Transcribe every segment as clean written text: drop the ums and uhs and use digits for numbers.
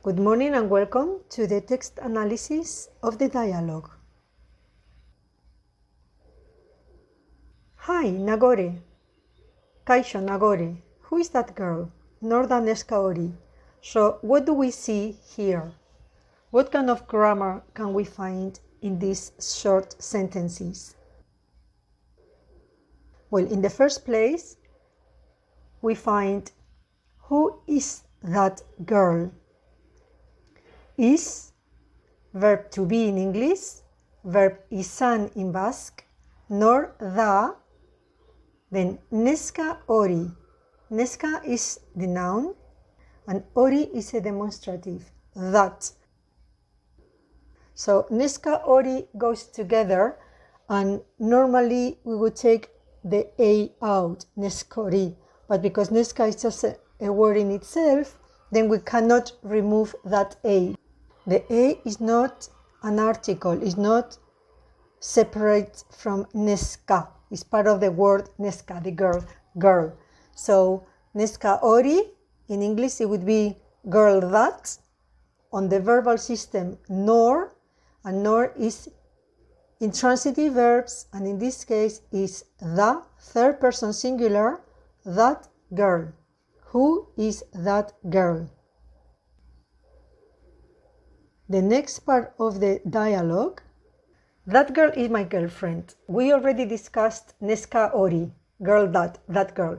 Good morning and welcome to the text analysis of the dialogue. Hi, Nagore. Kaixo, Nagore. Who is that girl? Norda neska hori. So, what do we see here? What kind of grammar can we find in these short sentences? Well, in the first place, we find who is that girl? Is, verb to be in English, verb izan in Basque, nor da, then neska hori. Neska is the noun, and hori is a demonstrative, that. So neska hori goes together, and normally we would take the a out, neskori, but because neska is just a word in itself, then we cannot remove that a. The a is not an article, is not separate from neska. It's part of the word neska, the girl. So neska hori, in English it would be girl that. On the verbal system, nor, and nor is intransitive verbs, and in this case is the, third person singular, that girl. Who is that girl? The next part of the dialogue, that girl is my girlfriend. We already discussed neska hori, girl that girl.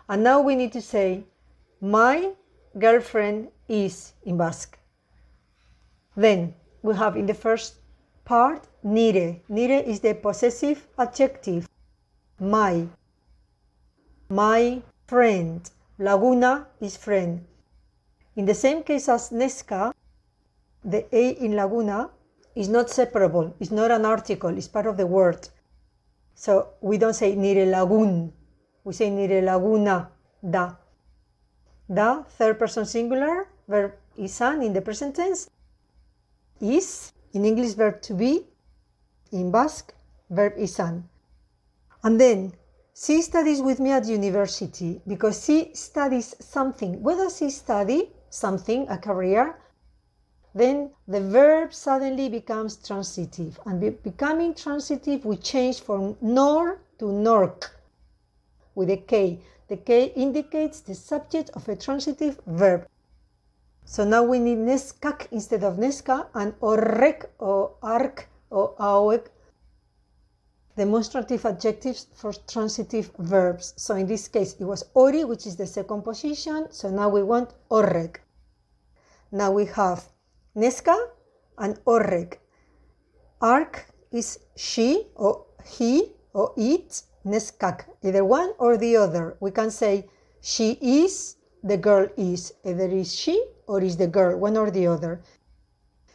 And now we need to say, my girlfriend is in Basque. Then we have in the first part, nire. Nire is the possessive adjective. My friend. Laguna is friend. In the same case as neska, the a in laguna is not separable, it's not an article, it's part of the word. So we don't say nire lagun, we say nire laguna, da. Da, third person singular, verb izan in the present tense, is, in English verb to be, in Basque, verb izan. And then, she studies with me at university because she studies something. What does she study? Something, a career. Then the verb suddenly becomes transitive. And becoming transitive, we change from nor to nork with a K. The K indicates the subject of a transitive verb. So now we need neskak instead of neska, and orrek or ark or auek, demonstrative adjectives for transitive verbs. So in this case, it was hori, which is the second position. So now we want orrek. Now we have neska and orrek. Ark is she or he or it, neskak, either one or the other. We can say she is, the girl is. Either is she or is the girl, one or the other.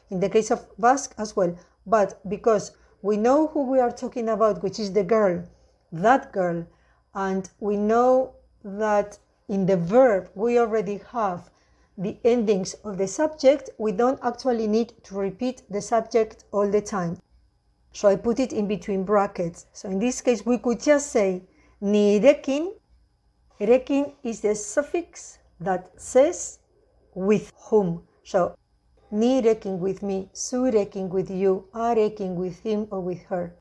In the case of Basque as well. But because we know who we are talking about, which is the girl, that girl, and we know that in the verb we already have the endings of the subject, we don't actually need to repeat the subject all the time. So I put it in between brackets. So in this case, we could just say nirekin. Rekin is the suffix that says with whom. So nirekin with me, zurekin with you, arekin with him or with her.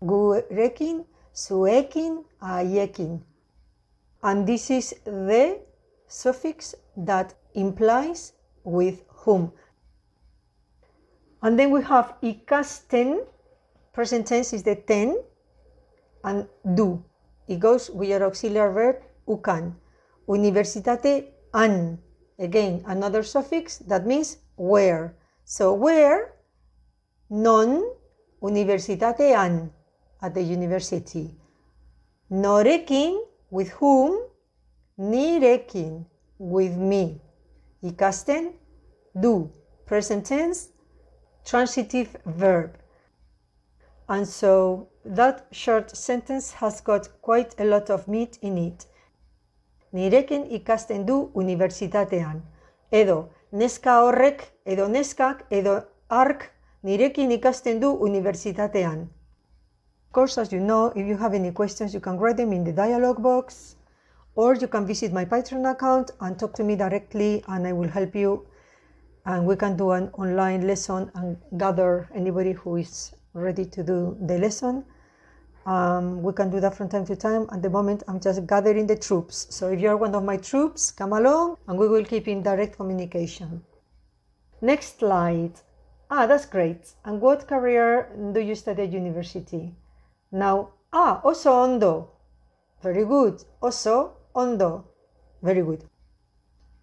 Gurekin, zuekin, aiekin. And this is the suffix that implies with whom. And then we have ikasten, present tense is the ten, and do. It goes with your auxiliary verb, ukan. Universitate, an. Again, another suffix that means where. So where, non, universitatean, at the university. Norekin, with whom, nirekin, with me. Ikasten, do, present tense, transitive verb. And so that short sentence has got quite a lot of meat in it. Nirekin ikasten du unibertsitatean. Edo neska horrek, edo neskak, edo ark, nirekin ikasten du unibertsitatean. Of course, as you know, if you have any questions, you can write them in the dialog box, or you can visit my Patreon account and talk to me directly, and I will help you and we can do an online lesson and gather anybody who is ready to do the lesson. We can do that from time to time. At the moment, I'm just gathering the troops. So if you're one of my troops, come along and we will keep in direct communication. Next slide. That's great. And what career do you study at university? Now, oso ondo. Very good. Oso ondo. Very good.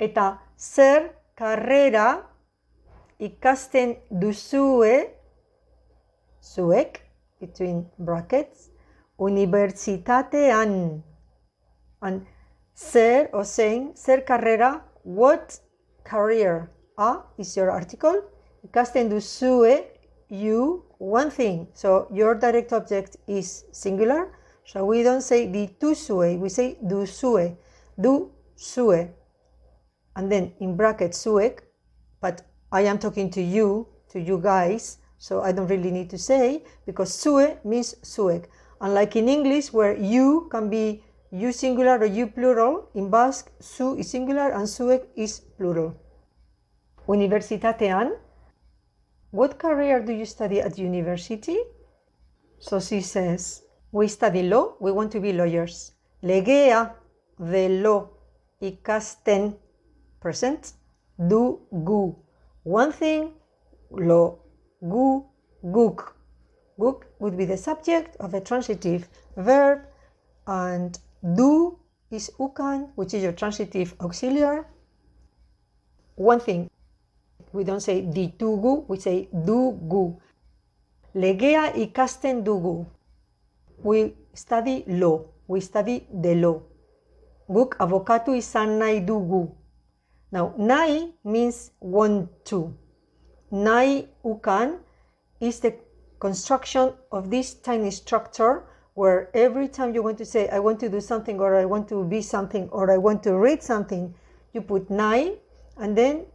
Eta zer karrera ikasten duzue, zuek, between brackets, unibertsitatean. And zer, or saying, zer karrera, what career? Is your article. Ikasten duzue, you, one thing. So your direct object is singular. So we don't say dituzue, we say duzue, duzue. And then in brackets, zuek, but I am talking to you guys, so I don't really need to say, because zue means zuek. Unlike in English, where you can be you singular or you plural, in Basque, zu is singular and zuek is plural. Unibertsitatean. What career do you study at university? So she says, we study law, we want to be lawyers. Legea de law ikasten, present, dugu. One thing, lo, gu, guk. Guk would be the subject of a transitive verb, and do is ukan, which is your transitive auxiliary. One thing, we don't say ditugu, we say dugu. Legea ikasten dugu. We study law, we study the law. Guk abokatu izan nahi dugu. Now, nahi means want to. Nahi ukan is the construction of this tiny structure where every time you want to say, I want to do something, or I want to be something, or I want to read something, you put nahi, and then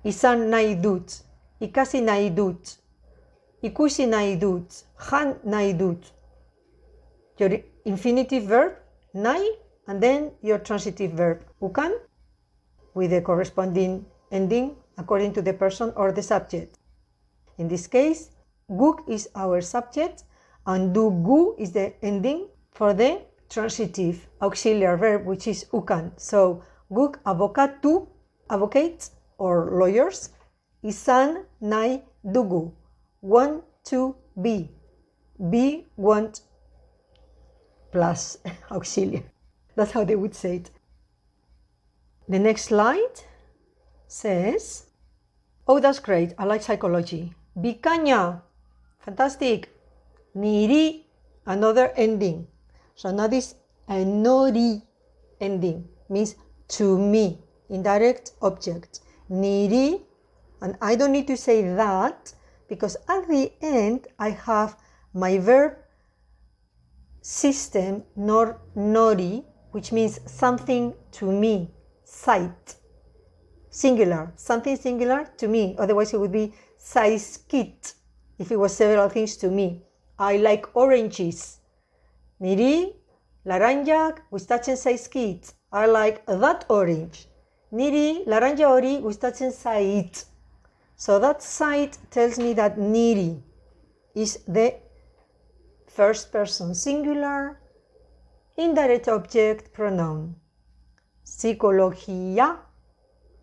izan nahi dut, ikasi nahi dut, ikusi nahi dut, jan nahi dut. Your infinitive verb, nahi, and then your transitive verb, ukan, with the corresponding ending according to the person or the subject. In this case, guk is our subject, and dugu is the ending for the transitive auxiliary verb, which is ukan. So, guk abokatu, advocates or lawyers, izan nahi dugu, want to be. Be, want, plus auxiliary. That's how they would say it. The next slide says, oh, that's great. I like psychology. Bikaina, fantastic. Niri, another ending. So now this nori ending means to me, indirect object. Niri, and I don't need to say that because at the end I have my verb system, nor nori, which means something to me, sight. Singular, something singular to me. Otherwise it would be zaizkit if it was several things to me. I like oranges. Niri laranjak gustatzen zaizkit. I like that orange. Niri laranja hori gustatzen zait. So that sight tells me that niri is the first person singular indirect object pronoun. Psikologia,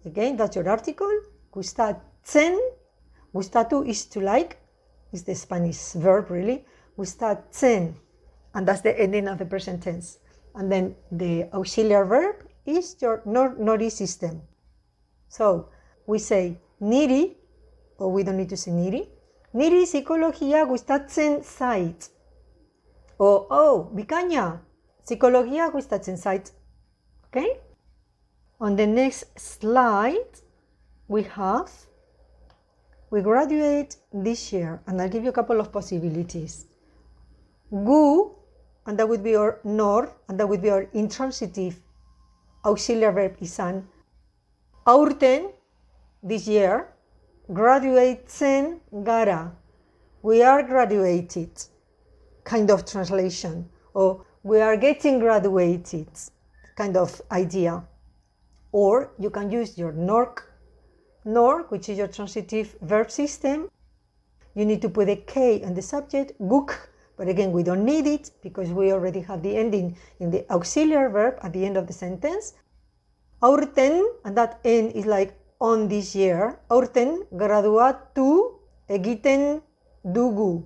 again, that's your article. Gustatzen, gustatu is to like, is the Spanish verb really. Gustatzen, and that's the ending of the present tense. And then the auxiliary verb is your nori system. So we say niri, or we don't need to say niri. Niri psikologia gustatzen zait. Oh, bikaina, psikologia gustatzen zait. Okay? On the next slide, we graduate this year, and I'll give you a couple of possibilities. Gu, and that would be our nor, and that would be our intransitive auxiliary verb izan. Aurten, this year, graduatzen gara. We are graduated, kind of translation. Or we are getting graduated, kind of idea. Or you can use your nork nor, which is your transitive verb system, you need to put a K on the subject, guk, but again, we don't need it because we already have the ending in the auxiliary verb at the end of the sentence. Aurten, and that N is like on this year. Aurten graduatu egiten dugu.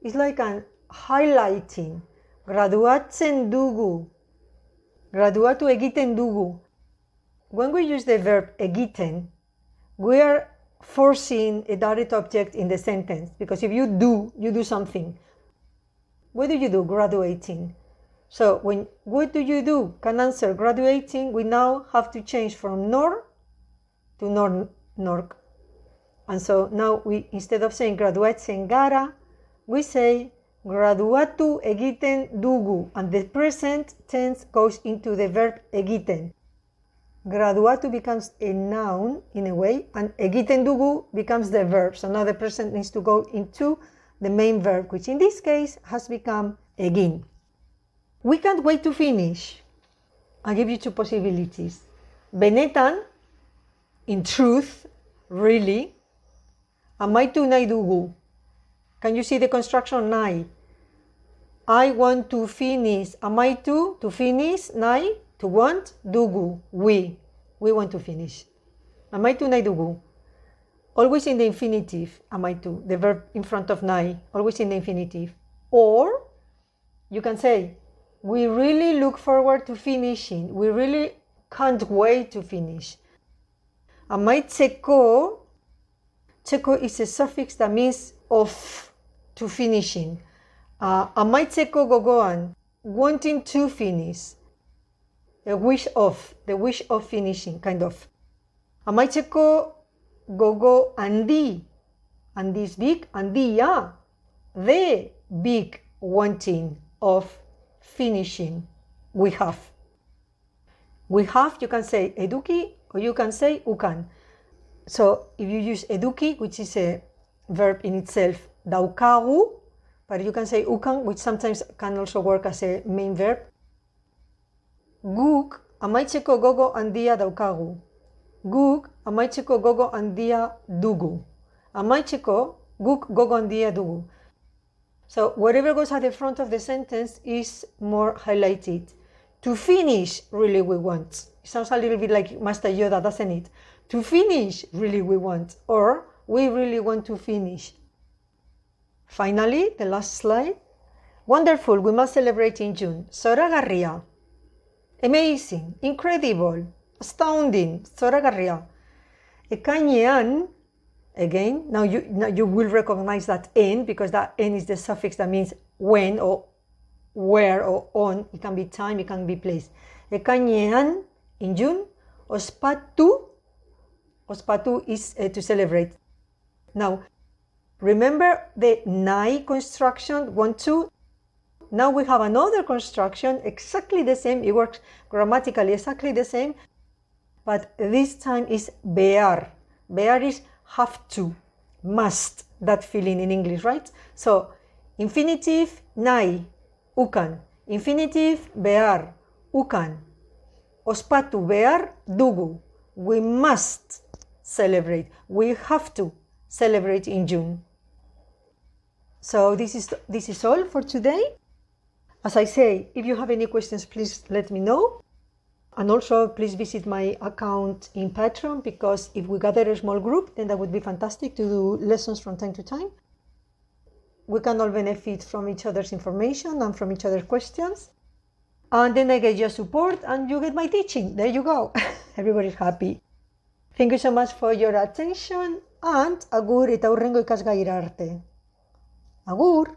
It's like an highlighting. Graduatzen dugu. Graduatu egiten dugu. When we use the verb egiten, we are forcing a direct object in the sentence, because if you do something. What do you do? Graduating. So when what do you do can answer graduating, we now have to change from nor to nork. And so now we, instead of saying graduatzen gara, we say graduatu egiten dugu, and the present tense goes into the verb egiten. Graduatu becomes a noun in a way, and egiten dugu becomes the verb. So now the present needs to go into the main verb, which in this case has become egin. We can't wait to finish. I'll give you two possibilities. Benetan, in truth, really. Amaitu nahi dugu. Can you see the construction nahi? I want to finish. Amaitu, to finish. Nahi, to want. Dugu, we want to finish. Amaitu nahi dugu. Always in the infinitive, amaitu, the verb in front of nahi, always in the infinitive. Or you can say, we really look forward to finishing. We really can't wait to finish. Amaitzeko, tseko is a suffix that means of, to finishing. Amaitzeko gogoan, wanting to finish. A wish of, the wish of finishing, kind of. Amaitzeko gogo andi. Andi is big, andia. The big wanting of finishing. We have. We have, you can say eduki, or you can say ukan. So if you use eduki, which is a verb in itself, daukagu, but you can say ukan, which sometimes can also work as a main verb. Guk, amaitzeko gogo handia daukagu. Guk, amaitzeko gogo handia dugu. Amaitzeko, guk gogo handia dugu. So whatever goes at the front of the sentence is more highlighted. To finish, really we want. It sounds a little bit like Master Yoda, doesn't it? To finish, really we want. Or, we really want to finish. Finally, the last slide. Wonderful, we must celebrate in June. Zoragarria. Amazing, incredible, astounding, zoragarria. Ekainean, again, now you will recognize that N, because that N is the suffix that means when or where or on. It can be time, it can be place. Ekainean, in June. Ospatu is to celebrate. Now, remember the nai construction, 1, 2. Now we have another construction, exactly the same. It works grammatically exactly the same, but this time is behar. Behar is have to, must, that feeling in English, right? So, infinitive, nai, ukan. Infinitive, behar, ukan. Ospatu, behar, dugu. We must celebrate. We have to celebrate in June. So this is all for today. As I say, if you have any questions, please let me know. And also, please visit my account in Patreon, because if we gather a small group, then that would be fantastic to do lessons from time to time. We can all benefit from each other's information and from each other's questions. And then I get your support and you get my teaching. There you go. Everybody's happy. Thank you so much for your attention, and agur eta hurrengo ikasgaira arte. Agur!